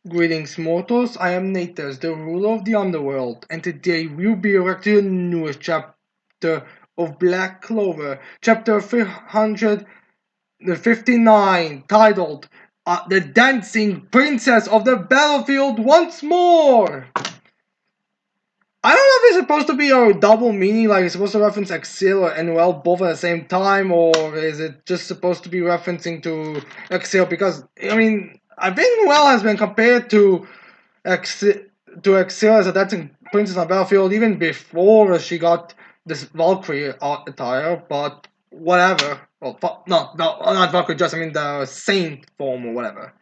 Greetings, mortals. I am Nathas, the ruler of the underworld, and today we'll be reacting to the newest chapter of Black Clover, chapter 359, titled The Dancing Princess of the Battlefield Once More. I don't know if it's supposed to be a double meaning, like it's supposed to reference Exil and Noel both at the same time, or is it just supposed to be referencing to Exil? Because, I think Noel has been compared to Exil, Exil as a dancing princess on Battlefield even before she got this Valkyrie attire, but whatever. Well, no, not Valkyrie, just, the Saint form or whatever.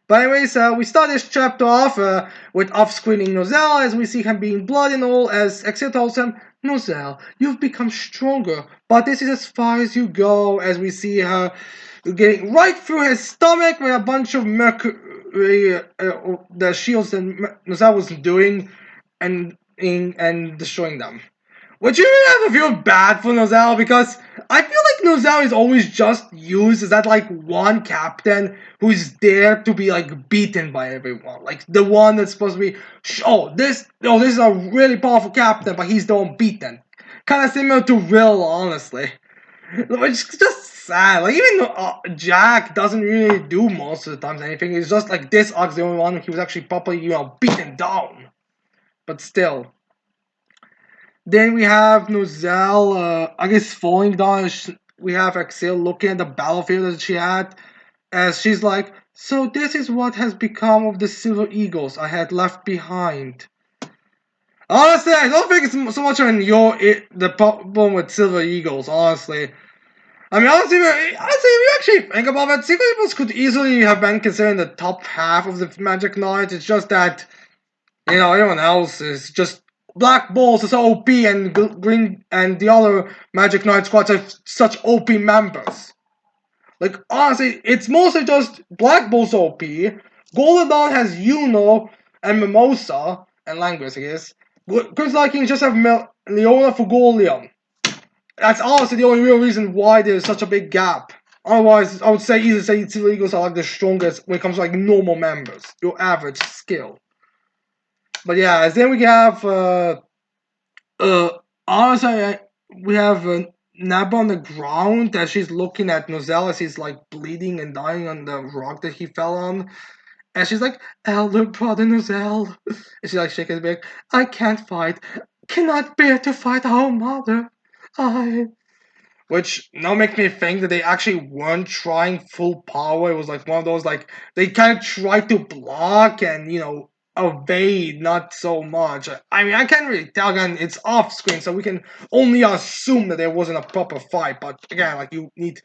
But anyways, we start this chapter off with off-screening Nozel as we see him being bloody and all as Exil tells him, Nozel, you've become stronger, but this is as far as you go, as we see her getting right through his stomach with a bunch of mercury, the shields that Nozel was doing and destroying them. Would you really have to feel bad for Nozel? Because I feel like Nozel is always just used as that like one captain who's there to be like beaten by everyone. Like the one that's supposed to be, this is a really powerful captain, but he's the one beaten. Kind of similar to Will, honestly. Which is just sad. Like even Jack doesn't really do most of the times anything. It's just like this arc's the only one he was actually properly, beaten down. But still. Then we have Nozel, I guess, falling down. We have Exil looking at the battlefield that she had, as she's like, so this is what has become of the Silver Eagles I had left behind. Honestly, I don't think it's so much on the problem with Silver Eagles, honestly. Honestly, if you actually think about it, Silver Eagles could easily have been considered in the top half of the Magic Knights. It's just that, everyone else is just Black Bulls is OP and Green and the other Magic Knight squads have such OP members. Like honestly, it's mostly just Black Bulls OP. Golden Dawn has Yuno and Mimosa and Languis, I guess. Chris Vikings just have Leona Fugolion. That's honestly the only real reason why there's such a big gap. Otherwise, I would say easily say Silver Eagles are like the strongest when it comes to like normal members, your average skill. But yeah, then we have uh honestly we have Nab on the ground as she's looking at Nozel as he's like bleeding and dying on the rock that he fell on. And she's like, Elder brother Nozel. And she like shaking his back. I can't fight. Cannot bear to fight our mother. I which now makes me think that they actually weren't trying full power. It was like one of those like they kind of tried to block and evade, not so much. I can't really tell. Again, it's off screen, so we can only assume that there wasn't a proper fight. But again, like you need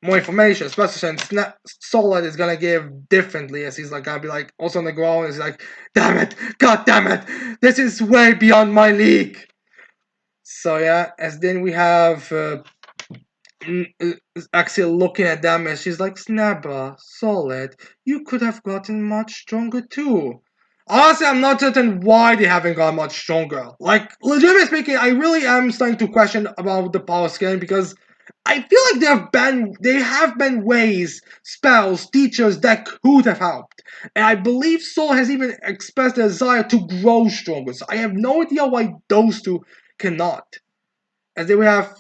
more information, especially since Solid is gonna give differently, as he's like gonna be like also on the ground. He's like, damn it, god damn it, this is way beyond my league. So yeah, as then we have Axel looking at them and she's like, Snabba, Solid, you could have gotten much stronger too. Honestly, I'm not certain why they haven't gotten much stronger. Like, legitimately speaking, I really am starting to question about the power scaling because I feel like there have been ways, spells, teachers that could have helped. And I believe Sol has even expressed a desire to grow stronger. So I have no idea why those two cannot. As they will have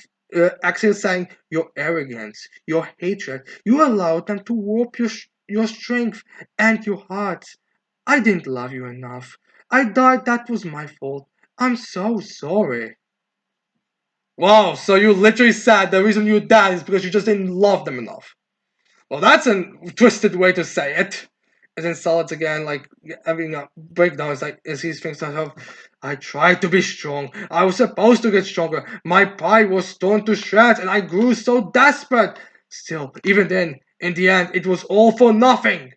Axel saying, your arrogance, your hatred, you allowed them to warp your strength and your heart. I didn't love you enough. I died, that was my fault. I'm so sorry. Wow, so you literally said the reason you died is because you just didn't love them enough. Well, that's a twisted way to say it. And then Solid's again, like, having a breakdown. It's like, as he thinks to himself, I tried to be strong. I was supposed to get stronger. My pride was torn to shreds, and I grew so desperate. Still, even then, in the end, it was all for nothing.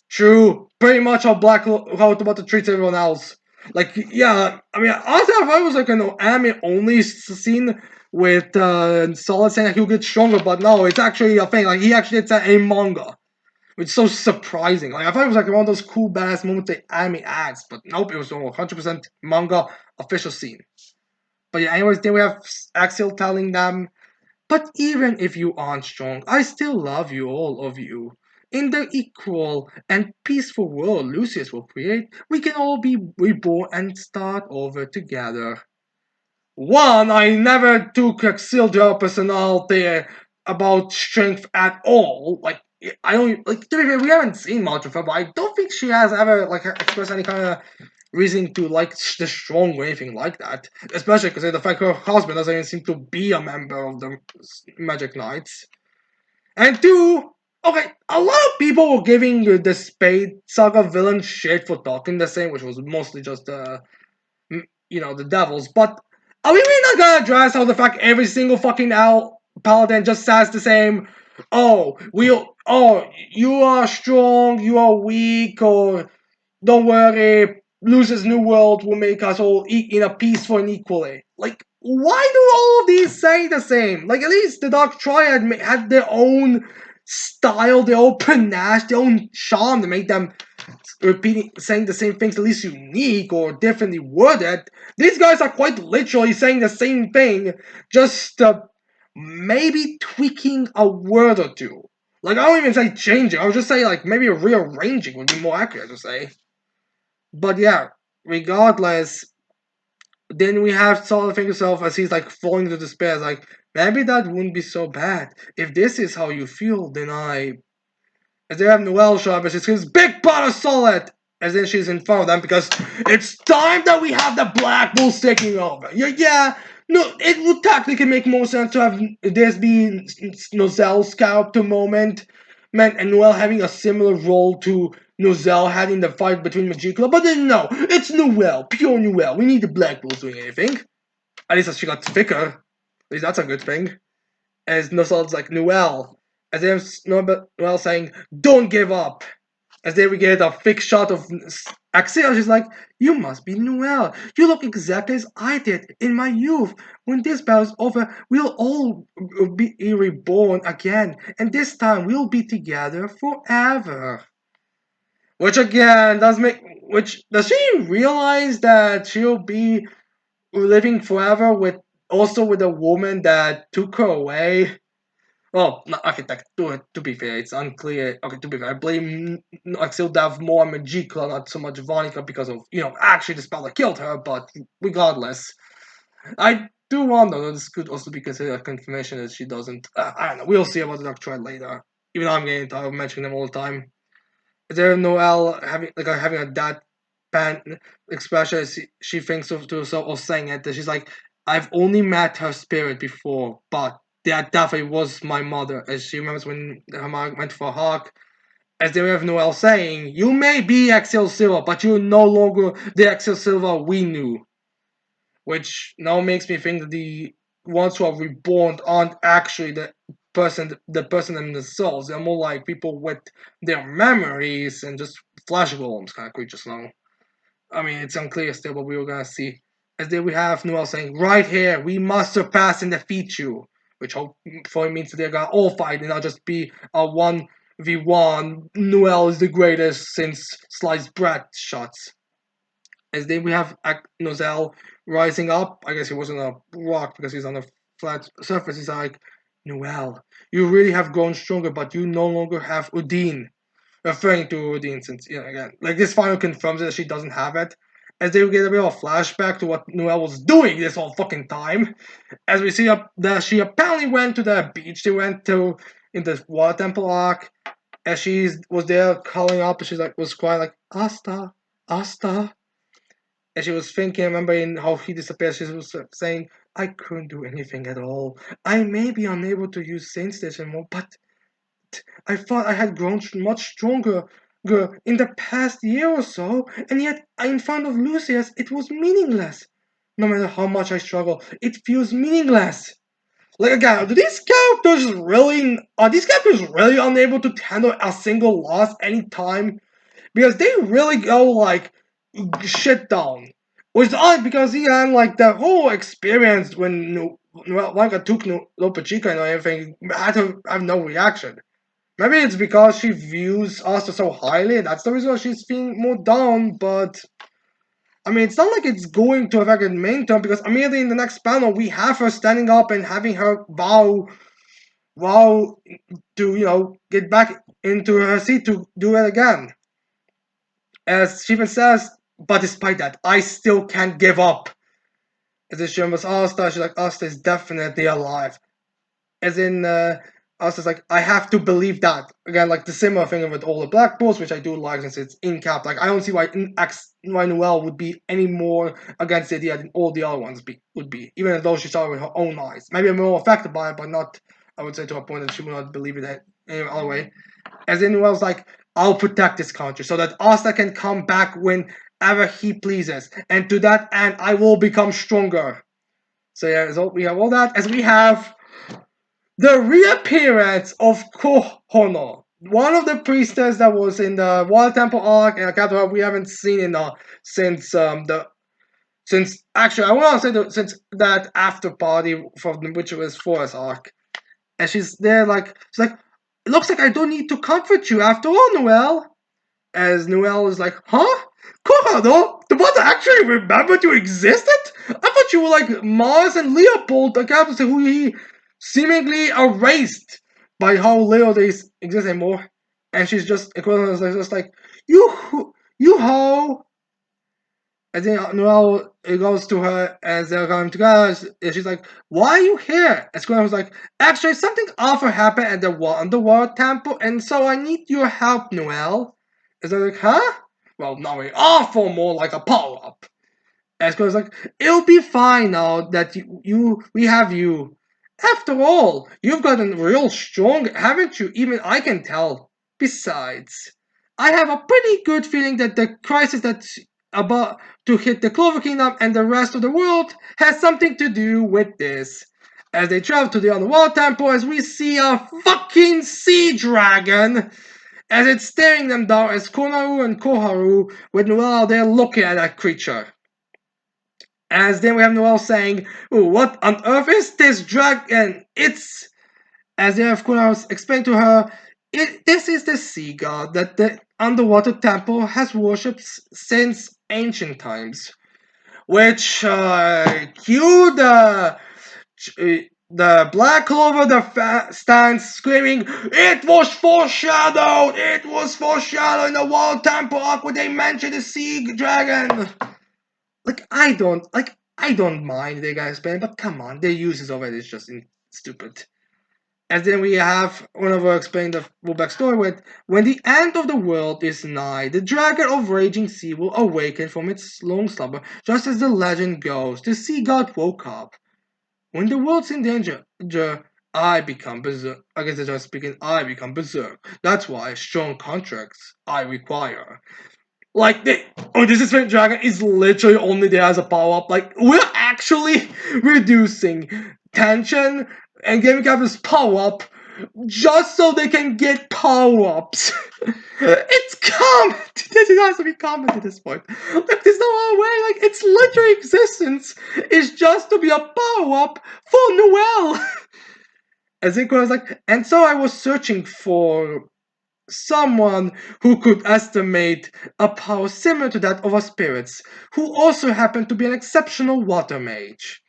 True, pretty much how about to treat everyone else. Like, yeah, honestly, if I was like an anime only scene with Solid saying that he'll get stronger, but no, it's actually a thing. Like, he actually did that in manga, which is so surprising. Like, I thought it was like one of those cool badass moments the anime adds, but nope, it was 100% manga official scene. But yeah, anyways, then we have Axel telling them, but even if you aren't strong, I still love you, all of you. In the equal and peaceful world Lucius will create, we can all be reborn and start over together. One, I never took Exildia personality about strength at all. Like, I don't like. To be fair, we haven't seen much of her, but I don't think she has ever like expressed any kind of reason to like the strong or anything like that. Especially because of the fact her husband doesn't even seem to be a member of the Magic Knights. And two, okay, a lot of people were giving the Spade Saga villain shit for talking the same, which was mostly just the devils. But are we really not gonna address how the fact every single fucking paladin just says the same? You are strong, you are weak, or don't worry, Luce's New World will make us all eat in a peaceful and equally. Like, why do all of these say the same? Like, at least the Dark Triad had their own style, their own panache, their own charm to make them saying the same things, at least unique or differently worded. These guys are quite literally saying the same thing, just maybe tweaking a word or two. Like, I don't even say changing, I would just say, like, maybe rearranging would be more accurate to say. But yeah, regardless, then we have Saul think himself as he's like falling into despair, like, maybe that wouldn't be so bad. If this is how you feel, then as they have Noelle show up and she screams, "Big pot of solid!" As then she's in front of them because it's time that we have the Black Bulls taking over. Yeah, no, it would technically make more sense to have this be Nozelle's character moment, man, and Noelle having a similar role to Nozelle having the fight between Magicula, but then no, it's Noelle, pure Noelle. We need the Black Bulls doing anything. At least she got thicker. At least that's a good thing. As Nozelle's like, Noelle. As there's Noelle saying, "Don't give up." As then we get a fixed shot of Axel, she's like, "You must be Noelle. You look exactly as I did in my youth. When this battle's over, we'll all be reborn again, and this time we'll be together forever." Which again does she realize that she'll be living forever with a woman that took her away? Well, no, okay, to be fair, it's unclear. Okay, to be fair, I blame Axel Dav more on Magicla, not so much Vonica, because of, actually the spell that killed her, but regardless. I do wonder, though, this could also be considered a confirmation that she doesn't. I don't know, we'll see about the Doctor later. Even though I'm getting tired of mentioning them all the time. Is there Noelle having a dad pan expression as she thinks of to herself or saying it, that she's like, "I've only met her spirit before, but that definitely was my mother," as she remembers when her mom went for a hug. As they have Noelle saying, "You may be Axel Silva, but you're no longer the Axel Silva we knew." Which now makes me think that the ones who are reborn aren't actually the person themselves. They're more like people with their memories and just flash golems kind of creatures now. I mean, it's unclear still, but we were gonna see. As there we have Noel saying, "Right here, we must surpass and defeat you," which hopefully means that they're gonna all fight and not just be a 1v1. Noel is the greatest since sliced bread shots. As then we have Nozel rising up. I guess he wasn't a rock because he's on a flat surface. He's like, "Noel, you really have grown stronger, but you no longer have Udine." Referring to Udine, since, again, like, this final confirms that she doesn't have it. As they get a bit of a flashback to what Noel was doing this whole fucking time. As we see that she apparently went to the beach they went to in the Water Temple arc. As she was there calling up, and was crying like, "Asta, Asta." And she was thinking, remembering how he disappeared, she was saying, "I couldn't do anything at all. I may be unable to use Saint Stage anymore, but I thought I had grown much stronger in the past year or so, and yet in front of Lucius it was meaningless. No matter how much I struggle, it feels meaningless." Like, again, are these characters really unable to handle a single loss anytime? Because they really go like shit down. Which is odd because he had like the whole experience when Waka took Lopa Chica and everything had to have no reaction. Maybe it's because she views Asta so highly, and that's the reason why she's feeling more down, but I mean, it's not like it's going to affect the main term because immediately in the next panel we have her standing up and having her vow to, get back into her seat to do it again. As she even says, but despite that, I still can't give up. As if she was Asta, she's like, Asta is definitely alive. As in, Asta's like, I have to believe that. Again, like the similar thing with all the Black Bulls, which I do like since it's in cap. Like, I don't see why Noelle would be any more against the idea than all the other ones would be. Even though she saw it with her own eyes. Maybe I'm more affected by it, but not, I would say, to a point that she would not believe it any other way. As in, Noelle's like, I'll protect this country so that Asta can come back whenever he pleases. And to that end, I will become stronger. So yeah, so we have all that. As we have the reappearance of Kohono, one of the priestess that was in the Water Temple arc and a character we haven't seen in since actually I want to say since that after party from the Witcher's Forest arc, and she's there like she's like, it looks like I don't need to comfort you after all, Noelle. As Noelle is like, huh? Kohono, the one that actually remembered you existed? I thought you were like Mars and Leopold, the characters who he seemingly erased by how little they exist anymore. And she's just just like, you ho. And then Noelle goes to her as they're going together. And she's like, why are you here? And Squirrel was like, actually, something awful happened at the underwater temple, and so I need your help, Noelle. Is that like, huh? Well, not really awful, more like a power-up. And Squirrel's like, it'll be fine now that we have you. After all, you've gotten real strong, haven't you? Even I can tell. Besides, I have a pretty good feeling that the crisis that's about to hit the Clover Kingdom and the rest of the world has something to do with this. As they travel to the underworld temple, as we see a fucking sea dragon, as it's staring them down, as Konaru and Koharu with Noelle there looking at that creature. As then we have Noelle saying, "Ooh, what on earth is this dragon? It's..." As then of course explained to her, this is the sea god that the underwater temple has worshipped since ancient times. Which, cue the Black Clover stands screaming, "It was foreshadowed! It was foreshadowed in the World Temple arc where they mentioned the sea dragon!" I don't mind the guys playing, but come on, their uses of it is just stupid. And then we have Oliver explain the full backstory with, when the end of the world is nigh, the dragon of raging sea will awaken from its long slumber, just as the legend goes. The sea god woke up. When the world's in danger, I become berserk. I guess they're just speaking, I become berserk. That's why strong contracts I require. Like, this is when Dragon is literally only there as a power-up. Like, we're actually reducing tension and giving characters power-up just so they can get power-ups. It's common! This has to be common at this point. Like, there's no other way. Like, its literary existence is just to be a power-up for Noelle. As it was like, and so I was searching for someone who could estimate a power similar to that of our spirits, who also happened to be an exceptional water mage.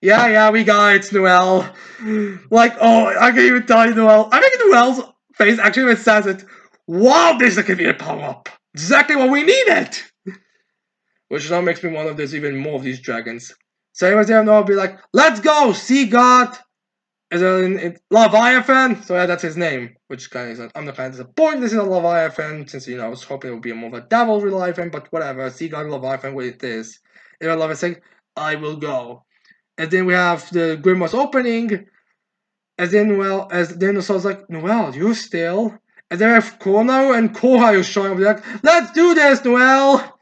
Yeah, we got it, Noelle. Like, oh, I can even tell you, Noelle. I think Noelle's face actually even says it. Wow, this is a convenient power-up. Exactly what we needed. Which now makes me wonder if there's even more of these dragons. So anyways, there, Noelle will be like, let's go, sea god. Is it Leviathan? So yeah, that's his name. Which kind of is, I'm not kind of disappointed this is a Leviathan, since, I was hoping it would be more of a devil Leviathan, but whatever. Sea God Leviathan, what it is. If I love it, saying, I will go. And then we have the Grimoire's opening. As then, the soul's like, Noelle, you still? And then we have Kono and Kohai showing up, like, let's do this, Noelle!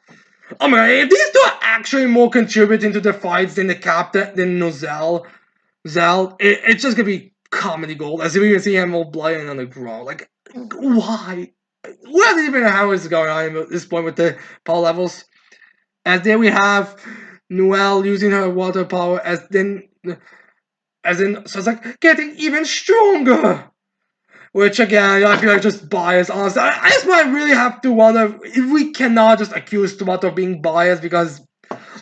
Oh my god, if these two are actually more contributing to the fights than the captain, than Nozel, it's just gonna be comedy gold. As if we can see him all bloody on the ground. Like, why? What even how is going on at this point with the power levels? As then we have Noelle using her water power so it's like getting even stronger. Which again, I feel like just biased, honestly. I just might really have to wonder if we cannot just accuse Tomato of being biased because,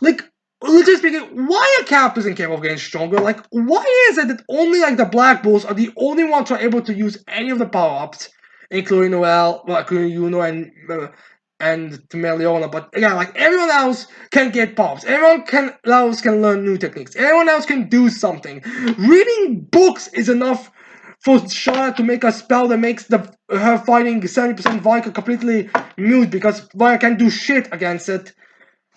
like, legitimately speaking, why are characters incapable of getting stronger? Like, why is it that only, like, the Black Bulls are the only ones who are able to use any of the power-ups? including Noel, well, including Yuno and Meliona. But again, like everyone else can get pops. Else can learn new techniques. Everyone else can do something. Reading books is enough for Shana to make a spell that makes her fighting 70% Vika completely mute because Vika can't do shit against it.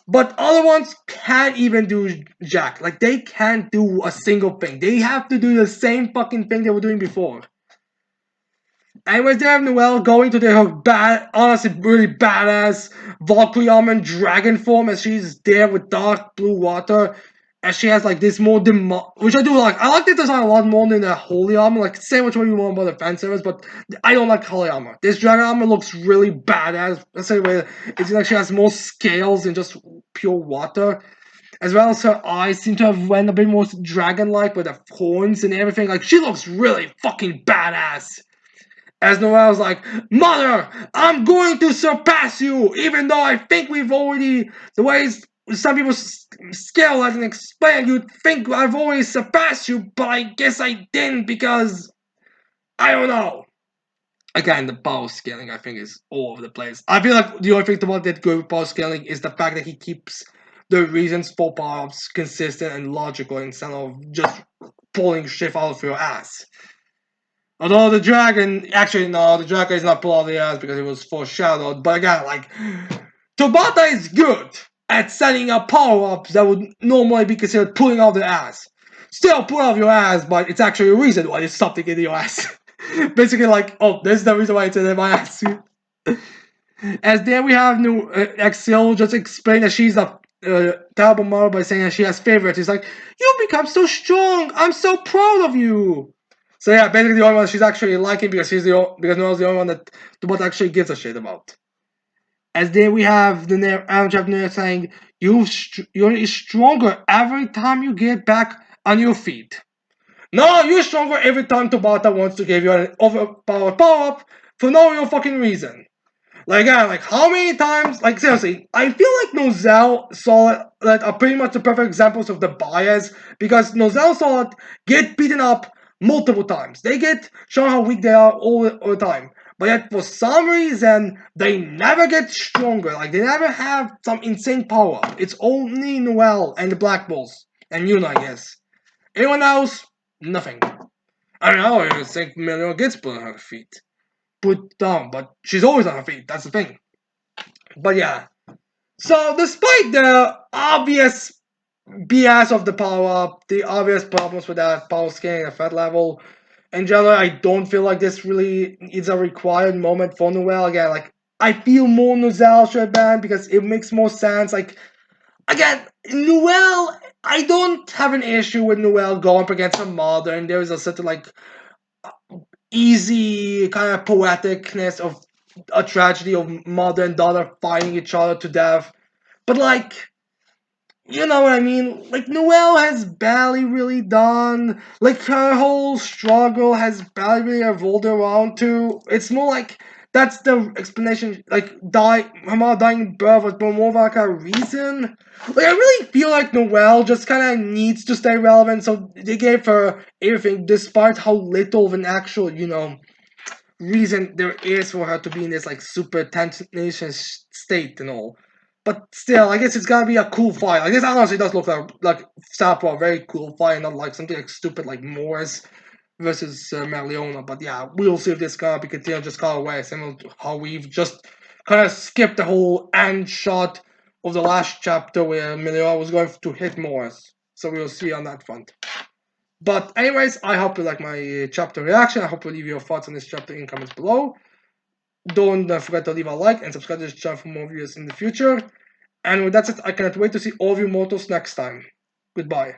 But other ones can't even do jack. Like they can't do a single thing. They have to do the same fucking thing they were doing before. Anyways, they have Noelle going to their honestly really badass Valkyrie armor and dragon form as she's there with dark blue water. As she has like this more which I do like. I like this design a lot more than the holy armor. Like say what you want about the fan service, but I don't like holy armor. This dragon armor looks really badass. Let's say it's like she has more scales than just pure water. As well as her eyes seem to have went a bit more dragon-like with the horns and everything. Like she looks really fucking badass. As Noel's like, Mother, I'm going to surpass you, even though I think we've already, the ways some people scale and explain, you'd think I've always surpassed you, but I guess I didn't because, I don't know. Again, the power scaling, I think, is all over the place. I feel like the only thing about that good with power scaling is the fact that he keeps the reasons for power-ups consistent and logical instead of just pulling shit out of your ass. Although the dragon, actually no, the dragon is not pulled out of the ass because it was foreshadowed. But again, like Tabata is good at setting up power-ups that would normally be considered pulling out the ass. Still pull out of your ass, but it's actually a reason why it's something in your ass. Basically, like, oh, this is the reason why it's in my ass. As then we have new Axel just explain that she's a terrible model by saying that she has favorites. He's like, you become so strong. I'm so proud of you. So yeah, basically the only one she's actually liking because because Noel's the only one that the bot actually gives a shit about. As then we have the Japanese saying, you're stronger every time you get back on your feet. No, you're stronger every time Tabata wants to give you an overpowered power-up for no real fucking reason. Like, again, like, how many times, like, seriously, I feel like Nozel Solid that are pretty much the perfect examples of the bias, because Nozel Solid get beaten up multiple times. They get shown how weak they are all the time. But yet, for some reason, they never get stronger. Like, they never have some insane power. It's only Noel and the Black Bulls. And Yuna, I guess. Anyone else? Nothing. I don't know, I think Melio gets put on her feet. Put down, but she's always on her feet. That's the thing. But yeah. So despite the obvious BS of the power up, the obvious problems with that power scaling at that level, in general, I don't feel like this really is a required moment for Noelle. Again, like I feel more Noelle should ban because it makes more sense. Like again, Noelle, I don't have an issue with Noelle going up against her mother, and there is a certain like easy kind of poeticness of a tragedy of mother and daughter fighting each other to death. But like, you know what I mean? Like Noelle has barely really done like her whole struggle has barely really evolved around to. It's more like that's the explanation. Like her mother dying in birth was more of like a reason. Like I really feel like Noelle just kind of needs to stay relevant, so they gave her everything, despite how little of an actual reason there is for her to be in this like super tenacious state and all. But still, I guess it's gotta be a cool fight. I guess honestly it does look like Sapo a very cool fight, not like something like stupid like Morris versus Maliona. But yeah, we'll see if this gonna be continued just kind of way, similar to how we've just kind of skipped the whole end shot of the last chapter where Maliona was going to hit Morris. So we'll see on that front. But anyways, I hope you like my chapter reaction. I hope you leave your thoughts on this chapter in comments below. Don't forget to leave a like and subscribe to this channel for more videos in the future. And with that said, I cannot wait to see all of you mortals next time. Goodbye.